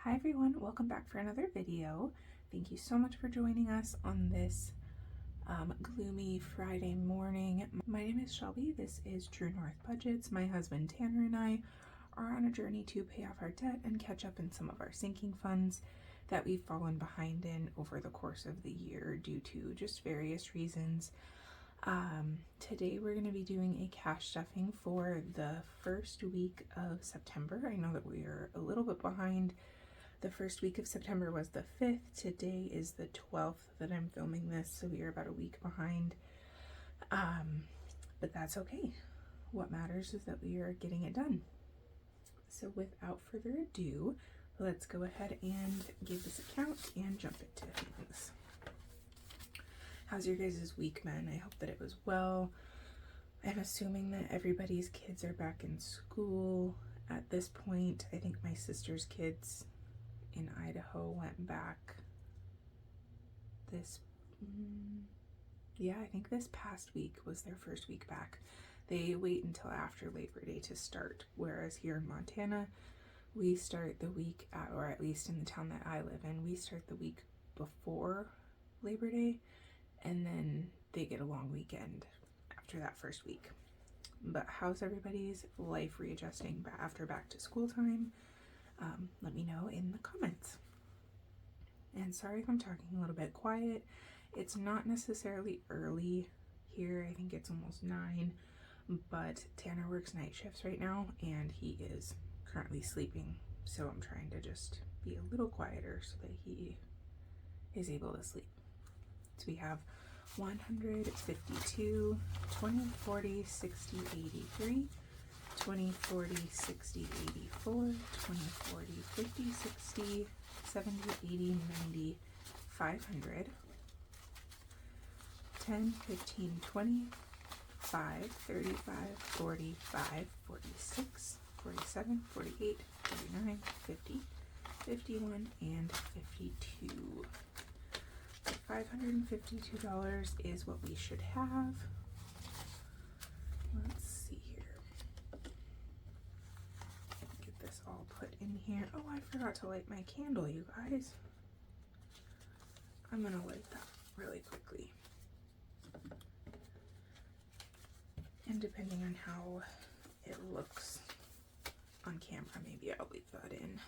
Hi everyone, welcome back for another video. Thank you so much for joining us on this gloomy Friday morning. My name is Shelby. This is True North Budgets. My husband Tanner and I are on a journey to pay off our debt and catch up in some of our sinking funds that we've fallen behind in over the course of the year due to just various reasons. Today we're going to be doing a cash stuffing for the first week of September. I know that we are a little bit behind. The first week of September was the 5th. Today is the 12th that I'm filming this, so we are about a week behind. But that's okay. What matters is that we are getting it done. So without further ado, let's go ahead and give this a count and jump into things. How's your guys' week, man? I hope that it was well. I'm assuming that everybody's kids are back in school at this point. I think my sister's kids in Idaho went back I think this past week was their first week back. They wait until after Labor Day to start, whereas here in Montana, we start the week, or at least in the town that I live in, we start the week before Labor Day, and then they get a long weekend after that first week. But how's everybody's life readjusting after back to school time? Let me know in the comments. And sorry if I'm talking a little bit quiet. It's not necessarily early here. I think it's almost 9, but Tanner works night shifts right now and he is currently sleeping. So I'm trying to just be a little quieter so that he is able to sleep. So we have 152, 20, 40, 60, 83, 20, 40, 60, 84, 20, 40, 50, 60, 70, 80, 90, 500, 10, 15, 20, 5, 35, 45, 46, 47, 48, 49, 50, 51, and 52. $552 is what we should have. Let's see here. Get this all put in here. Oh, I forgot to light my candle, you guys. I'm gonna light that really quickly. And depending on how it looks on camera, maybe I'll leave that in.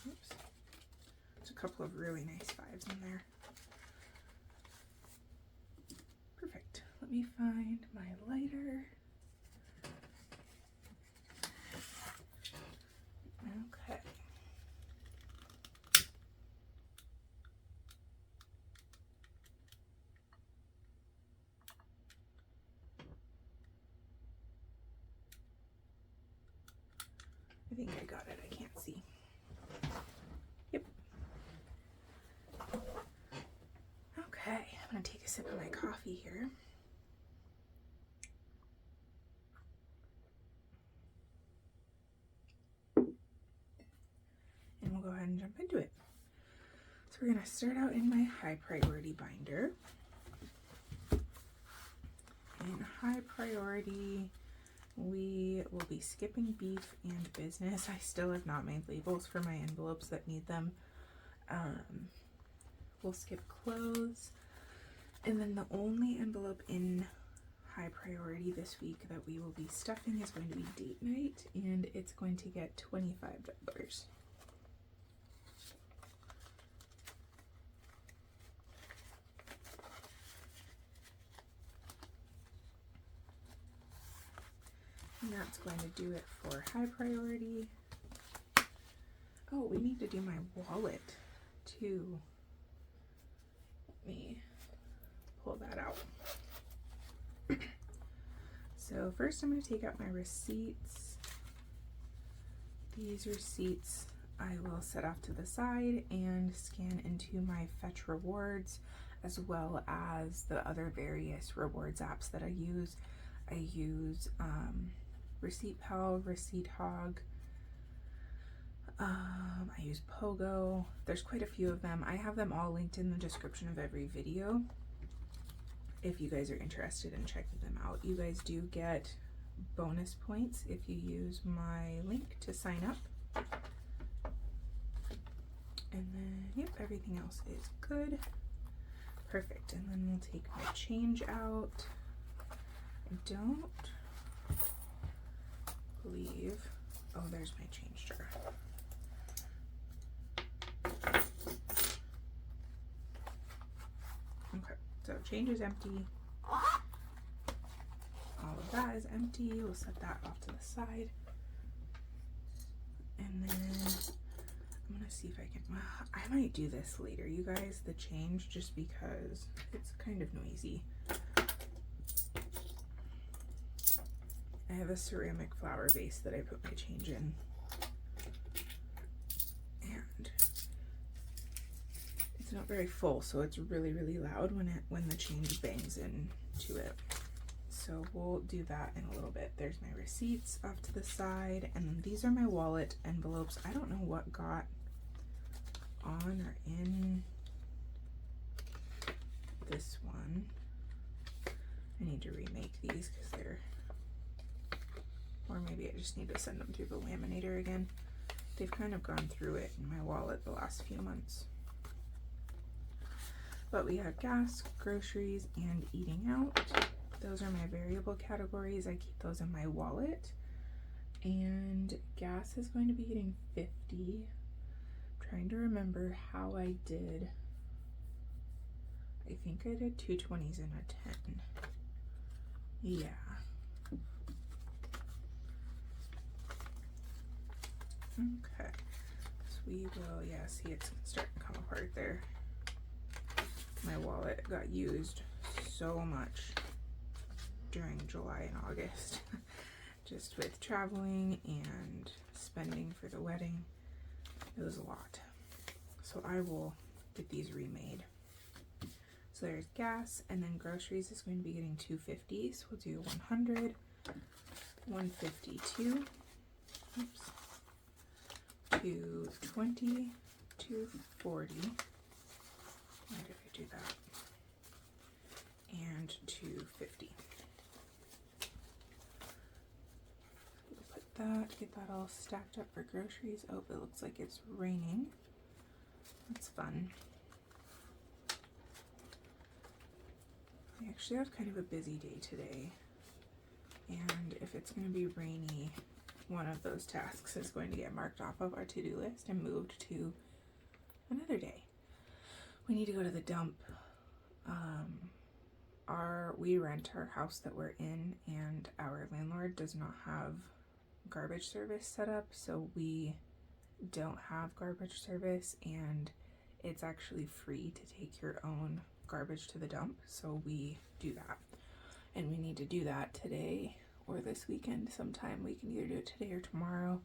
Oops. There's a couple of really nice 5s in there. Perfect. Let me find my lighter. Okay. I think I got it. I can't see. Yep. Okay, I'm gonna take a sip of my coffee here. And we'll go ahead and jump into it. So we're gonna start out in my high priority binder. In high priority, we will be skipping beef and business. I still have not made labels for my envelopes that need them. We'll skip clothes. And then the only envelope in high priority this week that we will be stuffing is going to be date night, and it's going to get $25. And that's going to do it for high priority. Oh, we need to do my wallet too. Let me pull that out. So first I'm going to take out my receipts. These receipts I will set off to the side and scan into my Fetch rewards, as well as the other various rewards apps that I use. I use Receipt Pal, Receipt Hog. I use Pogo. There's quite a few of them. I have them all linked in the description of every video if you guys are interested in checking them out. You guys do get bonus points if you use my link to sign up. And then, yep, everything else is good. Perfect. And then we'll take my change out. I don't believe, oh, there's my change jar. Okay, so change is empty. All of that is empty. We'll set that off to the side. And then I'm gonna see if I can, I might do this later, you guys, the change, just because it's kind of noisy. I have a ceramic flower vase that I put my change in. And it's not very full, so it's really, really loud when the change bangs into it. So we'll do that in a little bit. There's my receipts off to the side, and then these are my wallet envelopes. I don't know what got on or in this one. I need to remake these because they're, or maybe I just need to send them through the laminator again. They've kind of gone through it in my wallet the last few months. But we have gas, groceries, and eating out. Those are my variable categories. I keep those in my wallet. And gas is going to be getting 50. I'm trying to remember how I did. I think I did 2 20s and a 10. Yeah. Okay. So we will, yeah, see, it's starting to come apart there. My wallet got used so much during July and August, just with traveling and spending for the wedding. It was a lot. So I will get these remade. So there's gas, and then groceries is going to be getting 250. So we'll do 100, 152, oops, 220, 240. Why did I do that? And 250. Get that all stacked up for groceries. Oh, it looks like it's raining. That's fun. I actually have kind of a busy day today, and if it's going to be rainy, one of those tasks is going to get marked off of our to-do list and moved to another day. We need to go to the dump. We rent our house that we're in, and our landlord does not have garbage service set up, so we don't have garbage service, and it's actually free to take your own garbage to the dump, so we do that. And we need to do that today or this weekend sometime. We can either do it today or tomorrow,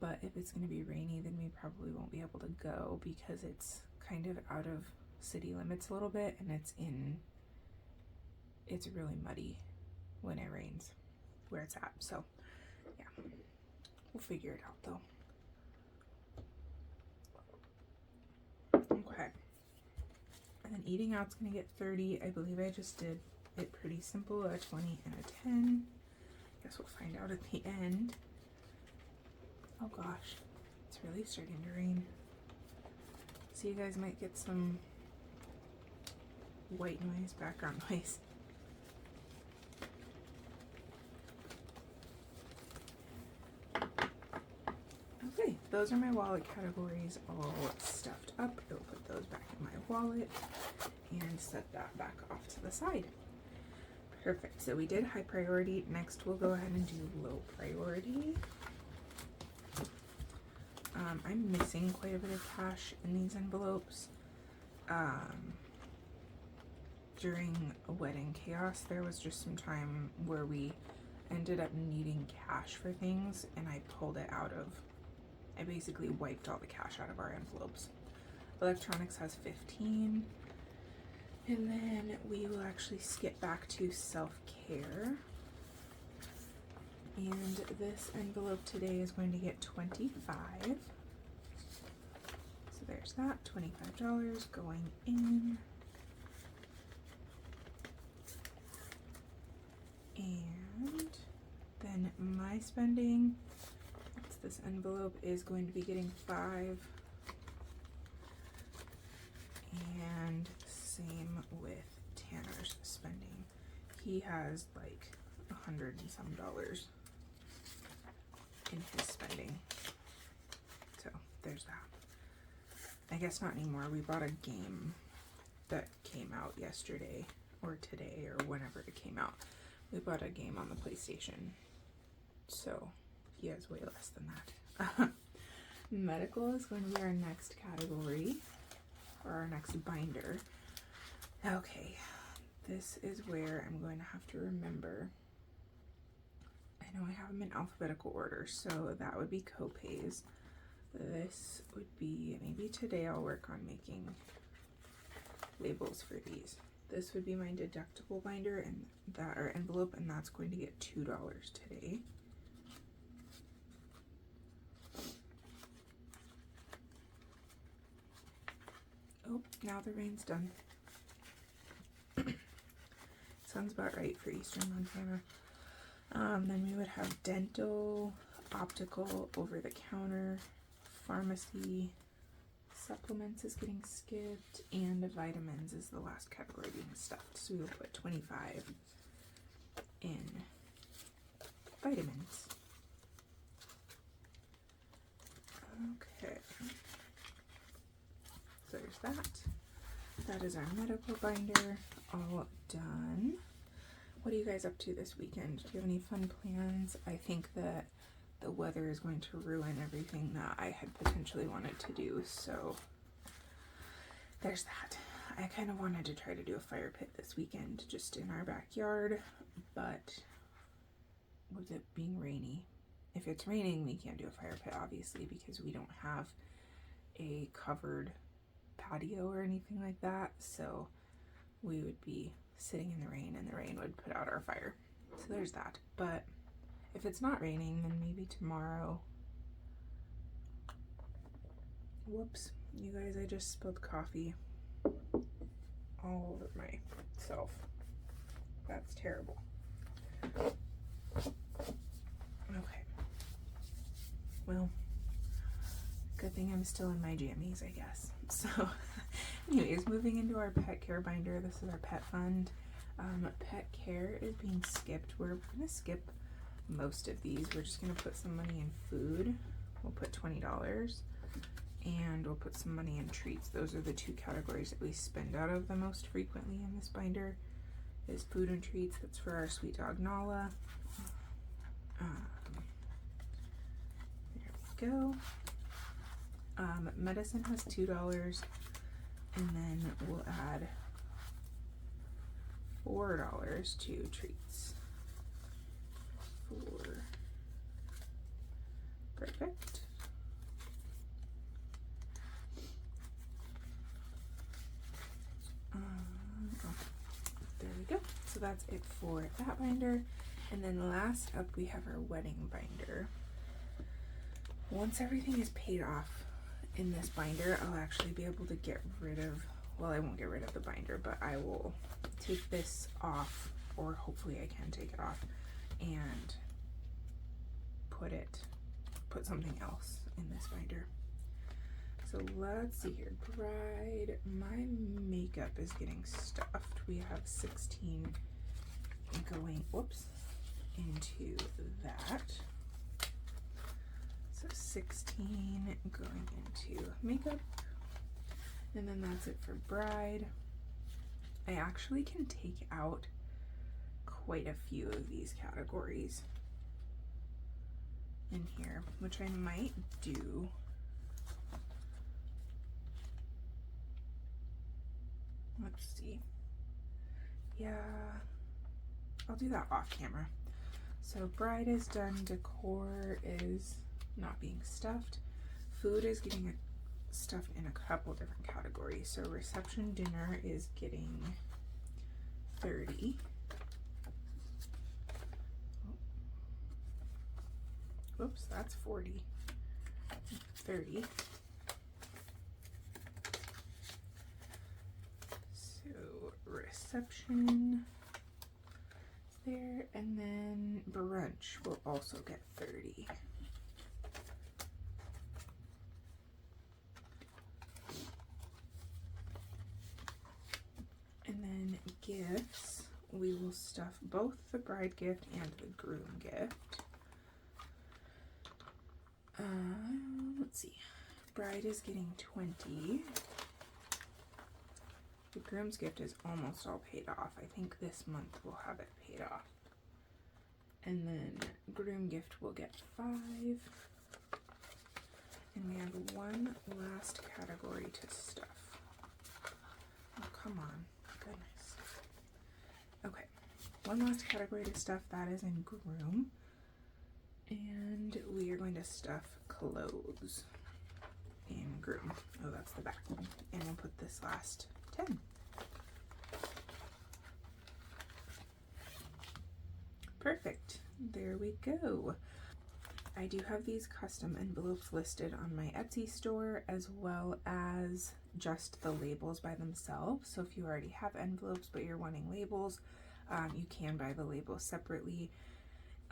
but if it's going to be rainy, then we probably won't be able to go because it's kind of out of city limits a little bit, and it's really muddy when it rains where it's at. So yeah, we'll figure it out though. Okay, and then eating out's gonna get 30. I believe I just did it pretty simple, a 20 and a 10. Guess we'll find out at the end. Oh gosh, it's really starting to rain. So you guys might get some white noise, background noise. Okay, those are my wallet categories all stuffed up. I will put those back in my wallet and set that back off to the side. Perfect. So we did high priority. Next, we'll go ahead and do low priority. I'm missing quite a bit of cash in these envelopes. During a wedding chaos, there was just some time where we ended up needing cash for things, and I pulled it out of, I basically wiped all the cash out of our envelopes. Electronics has 15. And then we will actually skip back to self-care. And this envelope today is going to get 25. So there's that, $25 going in. And my spending. This envelope is going to be getting 5. And same with Tanner's spending. He has like $100 and some in his spending. So there's that. I guess not anymore. We bought a game that came out yesterday or today or whenever it came out. We bought a game on the PlayStation. So he has way less than that. Medical is going to be our next category, or our next binder. Okay, this is where I'm going to have to remember. I know I have them in alphabetical order, so that would be copays. This would be, maybe today I'll work on making labels for these. This would be my deductible binder and that, or envelope, and that's going to get $2 today. Oh, now the rain's done. Sounds about right for Eastern Montana. Then we would have dental, optical, over-the-counter, pharmacy, supplements is getting skipped, and vitamins is the last category being stuffed. So we will put 25 in vitamins. Okay. So there's that. That is our medical binder all done. What are you guys up to this weekend? Do you have any fun plans? I think that the weather is going to ruin everything that I had potentially wanted to do, so there's that. I kind of wanted to try to do a fire pit this weekend just in our backyard, but with it being rainy, if it's raining, we can't do a fire pit, obviously, because we don't have a covered patio or anything like that, so we would be sitting in the rain and the rain would put out our fire. So there's that. But if it's not raining, then maybe tomorrow. Whoops, you guys, I just spilled coffee all over myself. That's terrible. Okay. Well, good thing I'm still in my jammies, I guess. So anyways, moving into our pet care binder, this is our pet fund. Pet care is being skipped. We're going to skip most of these. We're just going to put some money in food. We'll put $20, and we'll put some money in treats. Those are the two categories that we spend out of the most frequently in this binder, is food and treats. That's for our sweet dog Nala. There we go. Medicine has $2, and then we'll add $4 to treats. Perfect. There we go. So that's it for that binder. And then last up, we have our wedding binder. Once everything is paid off in this binder, I'll actually be able to get rid of, well, I won't get rid of the binder, but I will take this off, or hopefully I can take it off, and put something else in this binder. So let's see here. Bride, my makeup is getting stuffed. We have 16 going, whoops, into that. So 16 going into makeup. And then that's it for bride. I actually can take out quite a few of these categories in here, which I might do. Let's see. Yeah, I'll do that off camera. So bride is done. Decor is not being stuffed. Food is getting stuffed in a couple different categories. So reception dinner is getting 30. Whoops, that's 40. 30. So reception is there, and then brunch bunch will also get 30. And then gifts, we will stuff both the bride gift and the groom gift. Let's see, bride is getting 20. The groom's gift is almost all paid off. I think this month we'll have it paid off. And then groom gift will get 5. And we have one last category to stuff. Oh, come on. Goodness. Okay. One last category to stuff. That is in groom. And we are going to stuff clothes in groom. Oh, that's the back one. And we'll put this last 10. Perfect. There we go. I do have these custom envelopes listed on my Etsy store, as well as just the labels by themselves. So if you already have envelopes but you're wanting labels, you can buy the labels separately.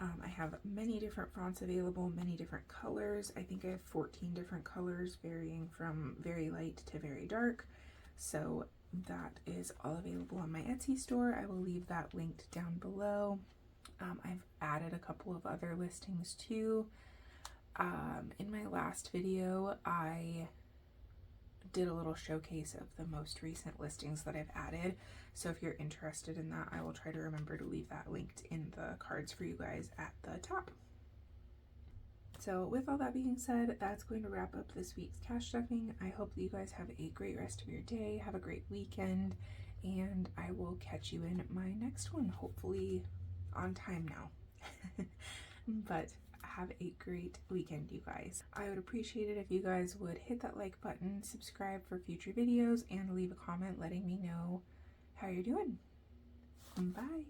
I have many different fonts available, many different colors. I think I have 14 different colors, varying from very light to very dark. So that is all available on my Etsy store. I will leave that linked down below. I've added a couple of other listings too. In my last video, I did a little showcase of the most recent listings that I've added. So if you're interested in that, I will try to remember to leave that linked in the cards for you guys at the top. So with all that being said, that's going to wrap up this week's cash stuffing. I hope that you guys have a great rest of your day, have a great weekend, and I will catch you in my next one, hopefully on time now. But have a great weekend, you guys. I would appreciate it if you guys would hit that like button, subscribe for future videos, and leave a comment letting me know how you're doing. Bye.